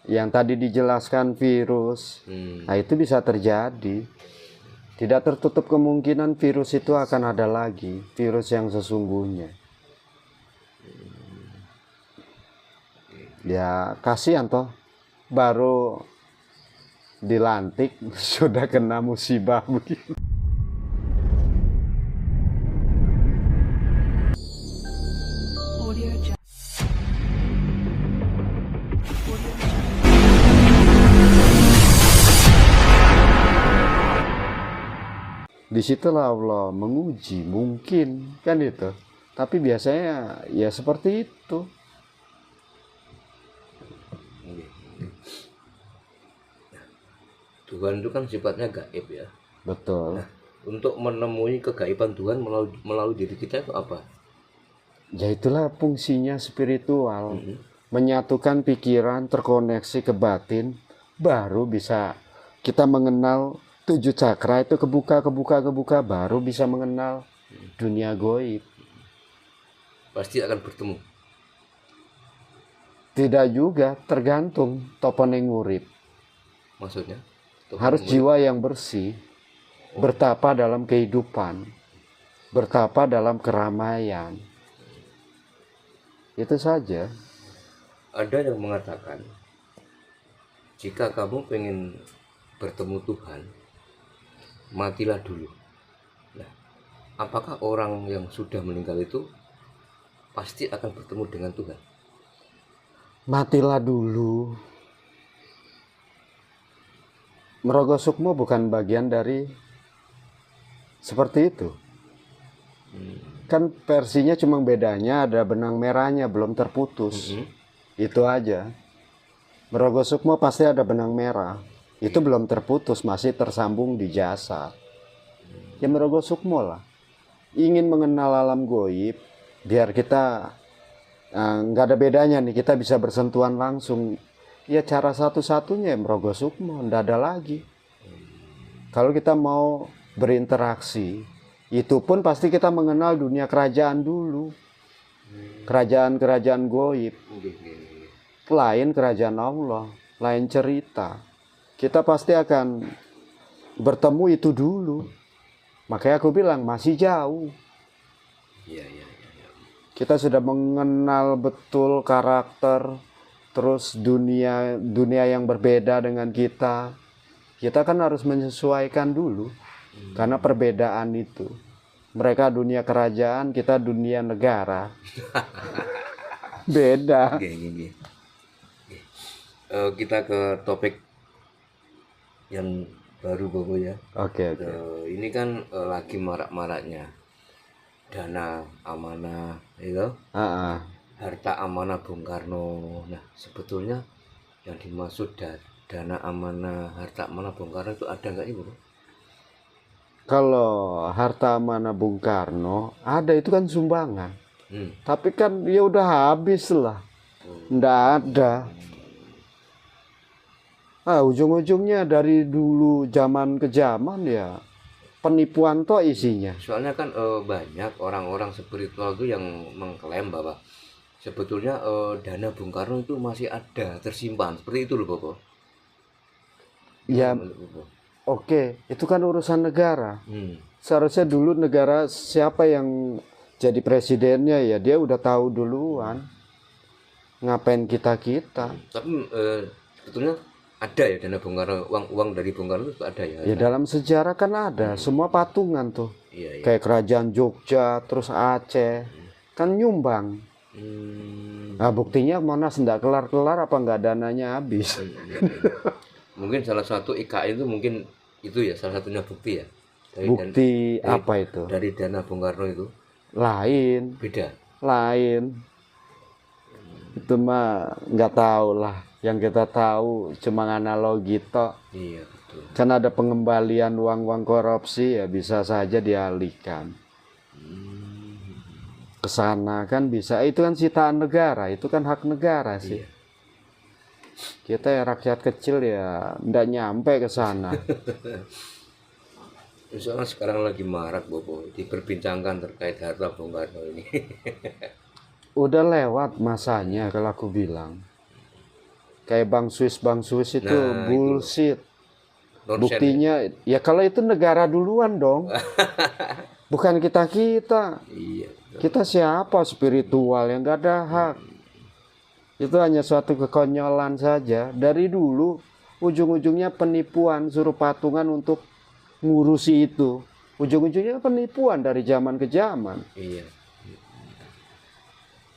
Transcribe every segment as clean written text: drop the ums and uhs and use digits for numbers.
Yang tadi dijelaskan virus, nah itu bisa terjadi. Tidak tertutup kemungkinan virus itu akan ada lagi, virus yang sesungguhnya. Ya kasihan toh, baru dilantik sudah kena musibah begitu. Disitulah Allah menguji, mungkin kan itu. Tapi biasanya ya seperti itu. Tuhan itu kan sifatnya gaib ya. Betul. Nah, untuk menemui kegaiban Tuhan melalui diri kita itu apa? Ya itulah fungsinya spiritual. Menyatukan pikiran, terkoneksi ke batin, baru bisa kita mengenal 7 cakra itu kebuka, baru bisa mengenal dunia goib. Pasti akan bertemu. Tidak juga, tergantung topone ngurip. Maksudnya? Harus jiwa yang bersih, bertapa dalam kehidupan, bertapa dalam keramaian. Itu saja. Ada yang mengatakan, jika kamu pengen bertemu Tuhan, matilah dulu. Nah, apakah orang yang sudah meninggal itu pasti akan bertemu dengan Tuhan? Matilah dulu. Merogoh sukmo bukan bagian dari seperti itu. Kan versinya cuma bedanya ada benang merahnya belum terputus. Itu aja. Merogoh sukmo pasti ada benang merah. Itu belum terputus, masih tersambung di jasad. Ya merogoh sukmo lah. Ingin mengenal alam goib, biar kita nggak ada bedanya nih, kita bisa bersentuhan langsung. Ya cara satu-satunya merogoh sukmo, nggak ada lagi. Kalau kita mau berinteraksi, itu pun pasti kita mengenal dunia kerajaan dulu. Kerajaan-kerajaan goib. Lain kerajaan Allah, lain cerita. Kita pasti akan bertemu itu dulu. Makanya aku bilang masih jauh. Kita sudah mengenal betul karakter, terus dunia yang berbeda dengan kita. Kita kan harus menyesuaikan dulu, karena perbedaan itu. Mereka dunia kerajaan, kita dunia negara. Beda. Kita ke topik yang baru Bobo ya. Oke. Ini kan lagi marak-maraknya dana amanah itu. Harta amanah Bung Karno. Nah, sebetulnya yang dimaksud dana amanah, harta amanah Bung Karno itu ada nggak Ibu? Kalau harta amanah Bung Karno ada, itu kan sumbangan. Tapi kan ya udah habis lah. Nggak ada. Ujung-ujungnya dari dulu zaman ke zaman ya penipuan toh isinya. Soalnya kan banyak orang-orang spiritual itu yang mengklaim bahwa sebetulnya dana Bung Karno itu masih ada tersimpan seperti itu loh Bobo. Ya oke, itu kan urusan negara. Seharusnya dulu negara siapa yang jadi presidennya ya dia udah tahu duluan. Ngapain kita. Tapi sebetulnya ada ya dana Bung Karno, uang dari Bung Karno itu ada ya? Ya dalam sejarah kan ada, semua patungan tuh. Iya. Kayak kerajaan Jogja, terus Aceh, kan nyumbang. Nah buktinya Monas nggak kelar-kelar apa nggak dananya habis. Mungkin salah satu IKN itu mungkin itu ya salah satunya bukti ya. Bukti apa itu? Dari dana Bung Karno itu? Lain. Beda? Lain. Itu mah nggak tahu lah. Yang kita tahu cuma analogi toh. Iya betul. Kan ada pengembalian uang-uang korupsi ya bisa saja dialihkan ke sana kan bisa. Itu kan sitaan negara, itu kan hak negara sih. Kita ya rakyat kecil ya nggak nyampe ke sana. Soalnya sekarang lagi marak Bobo diperbincangkan terkait harta Bung Karno ini. Udah lewat masanya kalau aku bilang. Kayak Bang Swiss itu Nah, itu bullshit. nonsen ya. Buktinya ya kalau itu negara duluan dong. Bukan kita. Iya. Kita siapa spiritual yang gak ada hak. Itu hanya suatu kekonyolan saja. Dari dulu ujung-ujungnya penipuan, suruh patungan untuk ngurusi itu. Ujung-ujungnya penipuan dari zaman ke zaman. Iya.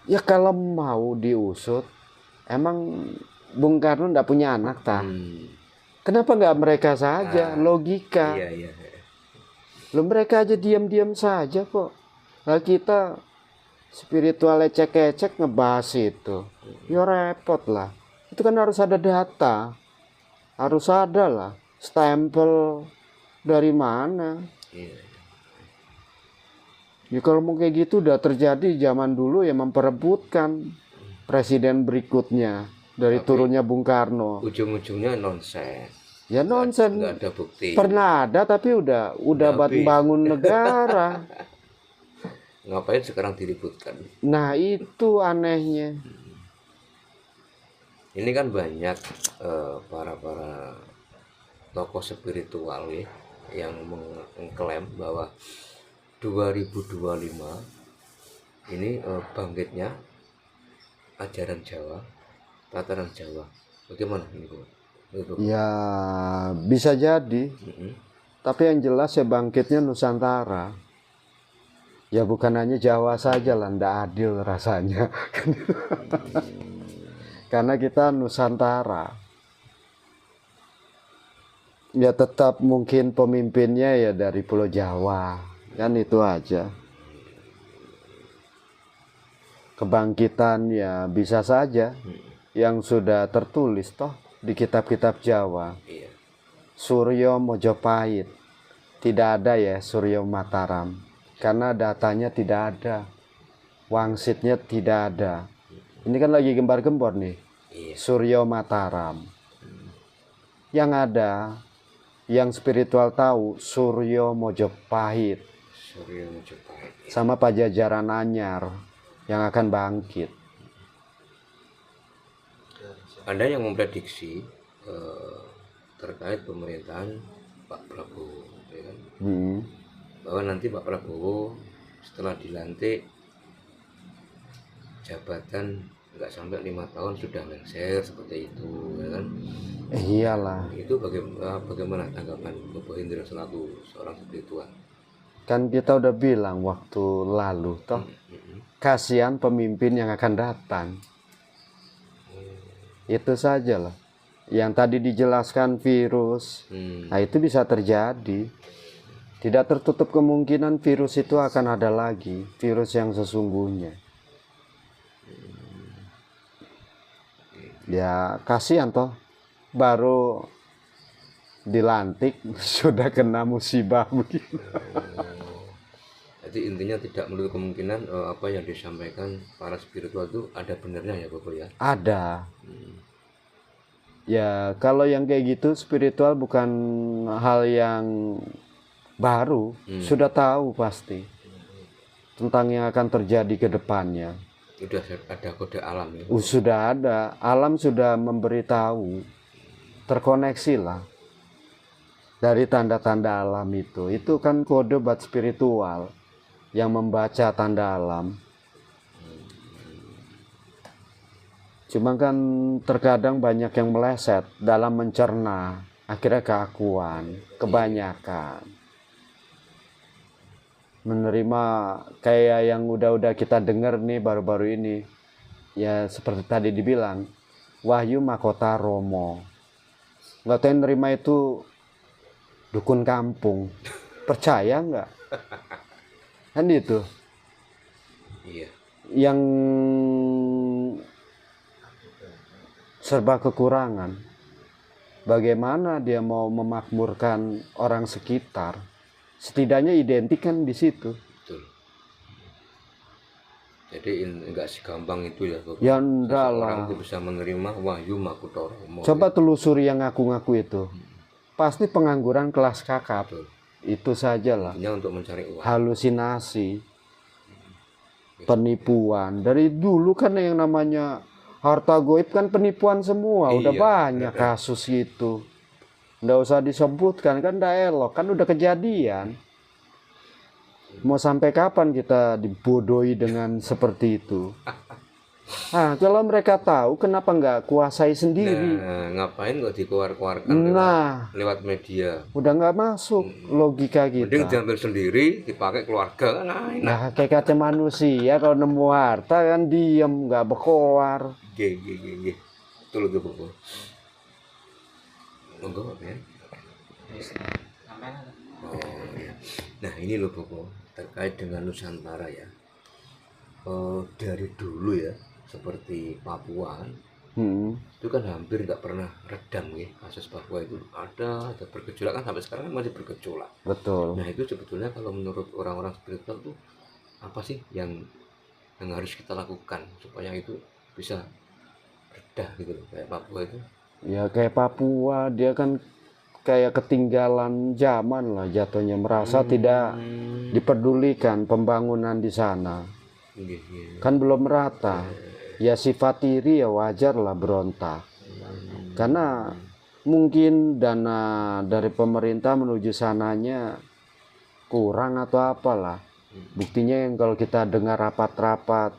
Ya kalau mau diusut, emang Bung Karno nggak punya anak tak? Kenapa nggak mereka saja? Logika. Iya. Lo mereka aja diam-diam saja kok. Nah kita spiritual ecek-ecek ngebahas itu. Ya repot lah. Itu kan harus ada data. Harus ada lah. Stempel dari mana. Iya. Ya kalau mau kayak gitu udah terjadi zaman dulu ya memperebutkan presiden berikutnya. Dari Tapi turunnya Bung Karno. ujung-ujungnya nonsen. Ya nonsen. Nggak ada bukti. Pernah ada tapi udah habis. bangun negara. Ngapain sekarang diributkan? Nah itu anehnya. Ini kan banyak para tokoh spiritual ya, yang mengklaim bahwa 2025 ini bangkitnya ajaran Jawa, tataran Jawa. Bagaimana ini, Bu? Ya bisa jadi. Tapi yang jelas ya bangkitnya Nusantara. Ya bukan hanya Jawa saja lah, ndak adil rasanya. Karena kita Nusantara. Ya tetap mungkin pemimpinnya ya dari Pulau Jawa. Kan itu aja. Kebangkitan ya bisa saja. Yang sudah tertulis toh di kitab-kitab Jawa. Iya. Suryo Mojopahit. Tidak ada ya Suryo Mataram. Karena datanya tidak ada. Wangsitnya tidak ada. Ini kan lagi gembar-gembor nih. Iya. Suryo Mataram. Yang ada, yang spiritual tahu, Suryo Mojopahit. Suryo Mojopahit. Sama Pajajaran Anyar yang akan bangkit. Ada yang memprediksi terkait pemerintahan Pak Prabowo, ya kan? Bahwa nanti Pak Prabowo setelah dilantik jabatan nggak sampai 5 tahun sudah lengser seperti itu, ya kan? Iyalah. Itu bagaimana tanggapan Bapak Indra selaku seorang spiritual? Kan kita udah bilang waktu lalu toh, kasihan pemimpin yang akan datang. Itu saja lah. Yang tadi dijelaskan virus, nah itu bisa terjadi. Tidak tertutup kemungkinan virus itu akan ada lagi, virus yang sesungguhnya. Ya kasihan toh, baru dilantik sudah kena musibah begini. Jadi intinya tidak menutup kemungkinan apa yang disampaikan para spiritual itu ada benarnya ya Bapak ya? Ada. Ya kalau yang kayak gitu spiritual bukan hal yang baru, sudah tahu pasti tentang yang akan terjadi ke depannya. Sudah ada kode alam ya? Sudah ada, alam sudah memberitahu, terkoneksi lah dari tanda-tanda alam itu kan kode buat spiritual yang membaca tanda alam. Cuma kan terkadang banyak yang meleset dalam mencerna, akhirnya keakuan, kebanyakan. Menerima kayak yang udah kita dengar nih baru-baru ini. Ya seperti tadi dibilang, Wahyu Mahkota Romo. Nggak tahu yang nerima itu dukun kampung. Percaya nggak? Kan itu. Iya. Yang serba kekurangan. Bagaimana dia mau memakmurkan orang sekitar? Setidaknya identik kan di situ. Betul. Jadi enggak segampang itu ya Bapak. Ya enggak lah. Orang itu bisa menerima Wahyu Mahkota Romo. Coba telusuri yang ngaku-ngaku itu. Pasti pengangguran kelas kakap. Betul. Itu saja lah. Hanya untuk mencari uang. Halusinasi. Penipuan. Dari dulu kan yang namanya harta goib kan penipuan semua, udah Iya. banyak kasus gitu. Nggak usah disebutkan, kan nggak elok, kan udah kejadian. Mau sampai kapan kita dibodohi dengan seperti itu? Nah, kalau mereka tahu, kenapa nggak kuasai sendiri? Nah, ngapain kok dikeluar-keluarkan Nah, lewat media? udah nggak masuk logika Mending kita. diambil sendiri, dipakai keluarga kan enak. Nah, kayak kata manusia, kalau nemu harta kan diem, nggak berkoar. Gih. Betul itu Bobo. Monggo ya. Oh ya. Nah ini loh Bobo, terkait dengan Nusantara ya. Dari dulu ya, seperti Papua kan, itu kan hampir nggak pernah redam ya, kasus Papua itu ada bergejolak kan, sampai sekarang kan masih bergejolak. Betul. Nah itu sebetulnya kalau menurut orang-orang spiritual tuh apa sih yang harus kita lakukan supaya itu bisa reda gitu loh, kayak Papua itu. Ya kayak Papua, dia kan kayak ketinggalan zaman lah jatuhnya, merasa tidak diperdulikan pembangunan di sana. Iya. Kan belum merata. Ya sifat iri ya wajar lah berontak. Karena mungkin dana dari pemerintah menuju sananya kurang atau apalah. Buktinya yang kalau kita dengar rapat-rapat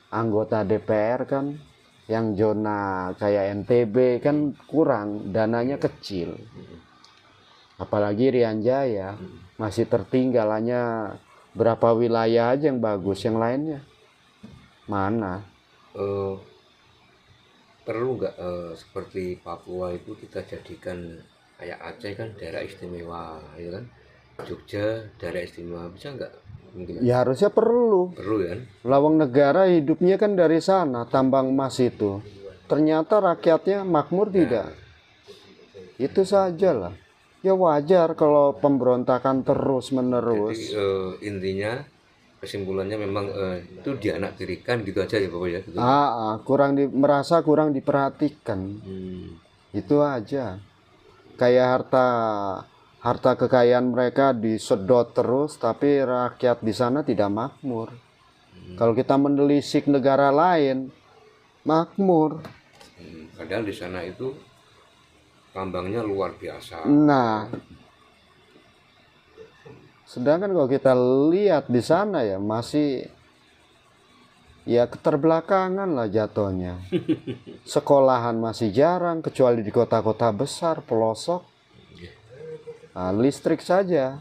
anggota DPR kan, yang zona kayak NTB kan kurang, dananya kecil. Apalagi Rian Jaya masih tertinggal, hanya berapa wilayah aja yang bagus, yang lainnya mana? Perlu nggak seperti Papua itu kita jadikan kayak Aceh kan daerah istimewa, ya kan? Jogja daerah istimewa, bisa nggak? Mungkin Ya harusnya perlu. kan? Lawang negara hidupnya kan dari sana, tambang emas itu. Ternyata rakyatnya makmur tidak. Itu sajalah. Ya wajar kalau pemberontakan terus menerus. Jadi intinya kesimpulannya memang itu dianaktirikan gitu aja ya Bapak ya. Gitu. Merasa kurang diperhatikan. Itu aja. Kayak harta kekayaan mereka disedot terus, tapi rakyat di sana tidak makmur. Kalau kita menelisik negara lain, makmur. Padahal di sana itu tambangnya luar biasa. Nah, sedangkan kalau kita lihat di sana ya masih ya keterbelakangan lah jatuhnya. Sekolahan masih jarang, kecuali di kota-kota besar pelosok. Nah, listrik saja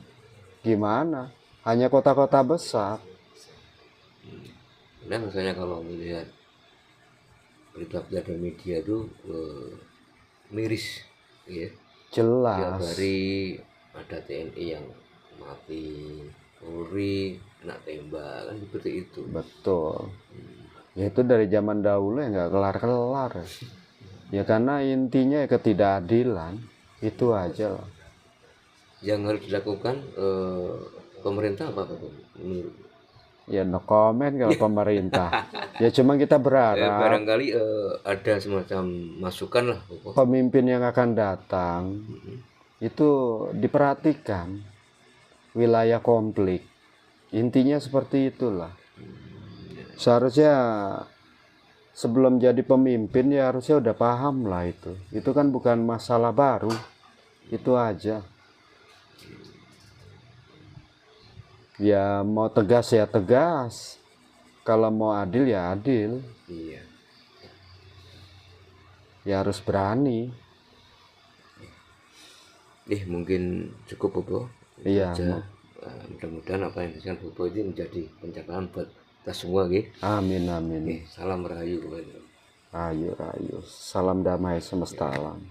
gimana? Hanya kota-kota besar. Nah misalnya kalau melihat berita-berita media itu miris ya. Tiap Jelas. hari ada TNI yang mati, Polri kena tembak, kan seperti itu. Betul. Ya itu dari zaman dahulu ya nggak kelar-kelar. Ya karena intinya ya ketidakadilan. Itu aja lah. Yang harus dilakukan pemerintah apa Pak? Menurut Ya no comment kalau pemerintah. Ya cuma kita berharap barangkali ada semacam masukan lah Bapak. pemimpin yang akan datang itu diperhatikan wilayah konflik. Intinya seperti itulah. Seharusnya sebelum jadi pemimpin ya harusnya udah paham lah itu. Itu kan bukan masalah baru. Itu aja. Ya mau tegas ya tegas. Kalau mau adil ya adil. Iya. Ya harus berani. Mungkin cukup Bobo. Iya. Mudah-mudahan apa yang disampaikan Bobo ini menjadi pencerahan buat kita semua gitu. Amin amin. Salam rahayu. Ayo. Salam damai semesta alam.